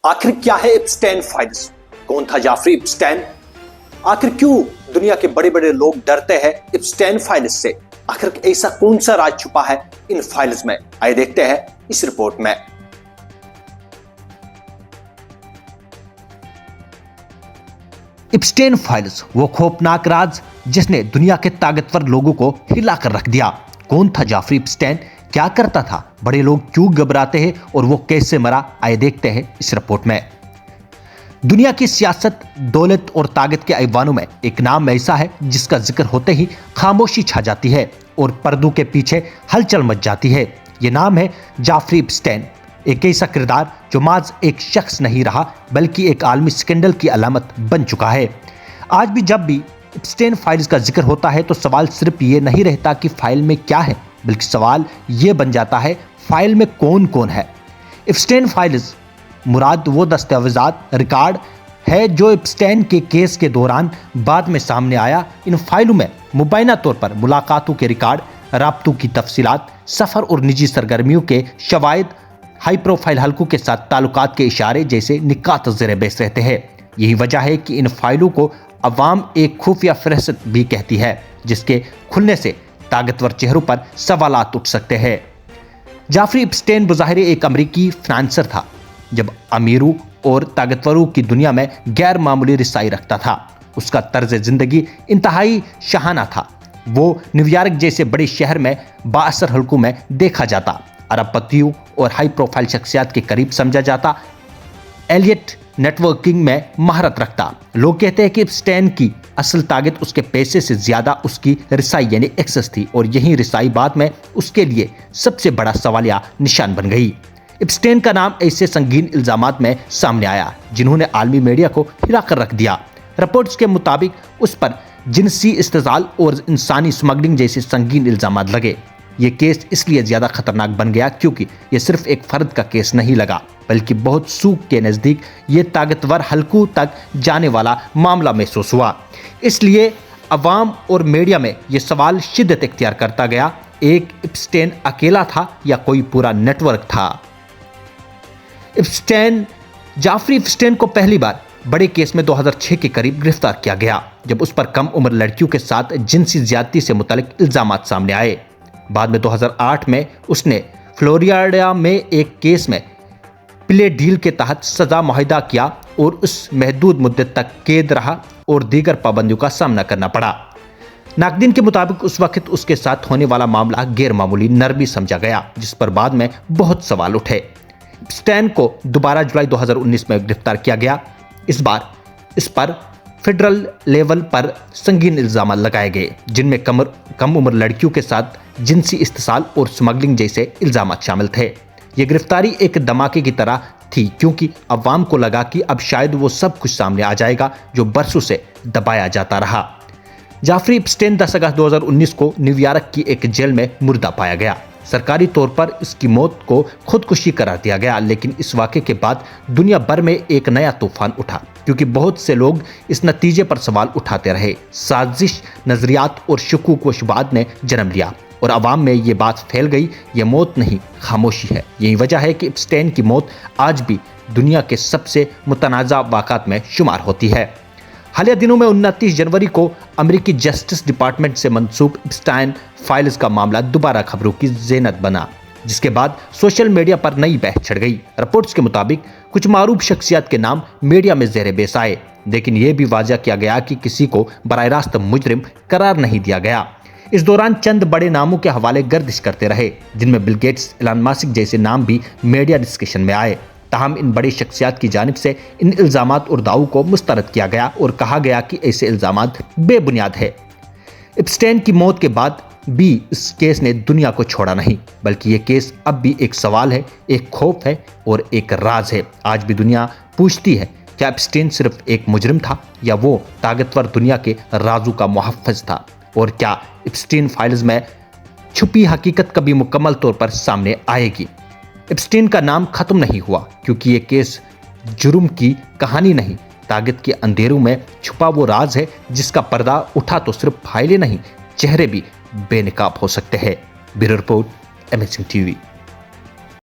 आखिर क्या है इप्स्टेन फाइल्स? कौन था जाफरी इप्स्टेन? आखिर क्यों दुनिया के बड़े बड़े लोग डरते हैं इप्स्टेन फाइल्स से? आखिर ऐसा कौन सा राज छुपा है इन फाइल्स में? आइए देखते हैं इस रिपोर्ट में। इप्स्टेन फाइल्स, वो खौफनाक राज जिसने दुनिया के ताकतवर लोगों को हिलाकर रख दिया। कौन था जाफरी इप्स्टेन? क्या करता था? बड़े लोग क्यों घबराते हैं और वो कैसे मरा? आइए देखते हैं इस रिपोर्ट में। दुनिया की सियासत, दौलत और ताकत के ऐवानों में एक नाम ऐसा है जिसका जिक्र होते ही खामोशी छा जाती है और पर्दों के पीछे हलचल मच जाती है। ये नाम है जाफरी इप्स्टेन। एक ऐसा किरदार जो माज एक शख्स नहीं रहा बल्कि एक आलमी स्कैंडल की अलामत बन चुका है। आज भी जब भी इप्स्टेन फाइल्स का जिक्र होता है तो सवाल सिर्फ ये नहीं रहता कि फाइल में क्या है, बल्कि सवाल ये बन जाता है फाइल में कौन कौन है। इप्स्टेन फाइल्स मुराद वो दस्तावेजात, रिकॉर्ड है जो इप्स्टेन के केस के दौरान बाद में सामने आया। इन फाइलों में मुबैना तौर पर मुलाकातों के रिकॉर्ड, राब्तों की तफसीलात, सफ़र और निजी सरगर्मियों के शवाहिद, हाई प्रोफाइल हलकों के साथ ताल्लुकात के इशारे जैसे निकात ज़ेर बहस रहते हैं। यही वजह है कि इन फाइलों को अवाम एक खुफिया फहरिस्त भी कहती है, जिसके खुलने से ताकतवर चेहरों पर सवालात उठ सकते हैं। जाफरी इप्स्टेन बज़ाहिर एक अमरीकी फाइनेंसर था, जब अमीरों और ताकतवरों की दुनिया में गैर मामूली रिसाई रखता था। उसका तर्ज जिंदगी इंतहाई शाहाना था। वो न्यूयॉर्क जैसे बड़े शहर में बाअसर हलकों में देखा जाता, अरबपतियों और हाई प्रोफाइल शख्सियात के करीब समझा जाता, एलियट नेटवर्किंग में महारत रखता। लोग कहते हैं कि इप्स्टेन की असल ताकत उसके पैसे से ज्यादा उसकी रिसाई यानी एक्सेस थी, और यही रिसाई बाद में उसके लिए सबसे बड़ा सवालिया निशान बन गई। इप्स्टेन का नाम ऐसे संगीन इल्जामात में सामने आया जिन्होंने आलमी मीडिया को हिला कर रख दिया। रिपोर्ट्स के मुताबिक उस पर जिनसी इस्तेजाल और इंसानी स्मगलिंग जैसे संगीन इल्जामात लगे। ये केस इसलिए ज्यादा खतरनाक बन गया क्योंकि ये सिर्फ एक फर्द का केस नहीं लगा, बल्कि बहुत सूख के नज़दीक ये ताकतवर हलकों तक जाने वाला मामला महसूस हुआ। इसलिए अवाम और मीडिया में ये सवाल शिद्दत इख्तियार करता गया, एक इप्स्टेन अकेला था या कोई पूरा नेटवर्क था? जाफरी इप्स्टेन को पहली बार बड़े केस में 2006 के करीब गिरफ्तार किया गया, जब उस पर कम उम्र लड़कियों के साथ जिनसी ज्यादती से मुतल्लिक इल्जामात सामने आए। बाद में 2008 में उसने फ्लोरिडा में एक केस में प्ले डील के तहत सजा मुआहदा किया और उस महदूद मुद्दत तक कैद रहा और दीगर पाबंदियों का सामना करना पड़ा। नाक़दीन के मुताबिक उस वक्त उसके साथ होने वाला मामला गैर मामूली नरमी समझा गया, जिस पर बाद में बहुत सवाल उठे। इप्स्टेन को दोबारा जुलाई 2019 में गिरफ्तार किया गया। इस बार इस पर फेडरल लेवल पर संगीन इल्जाम लगाए गए, जिनमें कम उम्र लड़कियों के साथ जिनसी इस्तेसाल और स्मगलिंग जैसे इल्जाम शामिल थे। यह गिरफ्तारी एक धमाके की तरह थी क्योंकि अवाम को लगा कि अब शायद वो सब कुछ सामने आ जाएगा जो बरसों से दबाया जाता रहा। जाफरी इप्स्टेन 10 अगस्त 2019 को न्यूयॉर्क की एक जेल में मुर्दा पाया गया। सरकारी तौर पर इसकी मौत को खुदकुशी करार दिया गया, लेकिन इस वाक़े के बाद दुनिया भर में एक नया तूफान उठा क्योंकि बहुत से लोग इस नतीजे पर सवाल उठाते रहे। साजिश, नजरियात और शुकूक व शुबहात ने जन्म लिया और अवाम में ये बात फैल गई, ये मौत नहीं खामोशी है। यही वजह है कि इप्स्टेन की मौत आज भी दुनिया के सबसे मुतनाज़ा वाक़ात में शुमार होती है। हालिया दिनों में 29 जनवरी को अमेरिकी जस्टिस डिपार्टमेंट से मंसूब इप्स्टेन फाइल्स का मामला दोबारा खबरों की ज़ेनत बना, जिसके बाद सोशल मीडिया पर नई बहस छिड़ गई। रिपोर्ट्स के मुताबिक कुछ मारूफ शख्सियत के नाम मीडिया में ज़ेर बहस आए, लेकिन यह भी वाज़ह किया गया कि किसी को बराह रास्त मुजरिम करार नहीं दिया गया। इस दौरान चंद बड़े नामों के हवाले गर्दिश करते रहे, जिनमें बिल गेट्स, एलन मस्क जैसे नाम भी मीडिया डिस्कशन में आए। ताहम इन बड़ी शख्सियात की जानिब से इन इल्जामात और दावों को मुस्तरद किया गया और कहा गया कि ऐसे इल्जामात बेबुनियाद है। इप्स्टेन की मौत के बाद भी इस केस ने दुनिया को छोड़ा नहीं, बल्कि ये केस अब भी एक सवाल है, एक खौफ है और एक राज है। आज भी दुनिया पूछती है, क्या इप्स्टेन सिर्फ एक मुजरिम था या वो ताकतवर दुनिया के राजों का मुहफ़्फ़िज़ था? और क्या इप्स्टेन फाइल्स में छुपी हकीकत कभी मुकम्मल तौर पर सामने आएगी? इप्स्टेन का नाम खत्म नहीं हुआ क्योंकि ये केस जुर्म की कहानी नहीं, ताकत के अंधेरों में छुपा वो राज है जिसका पर्दा उठा तो सिर्फ फाइलें नहीं, चेहरे भी बेनकाब हो सकते हैं। Bureau report, MSN TV.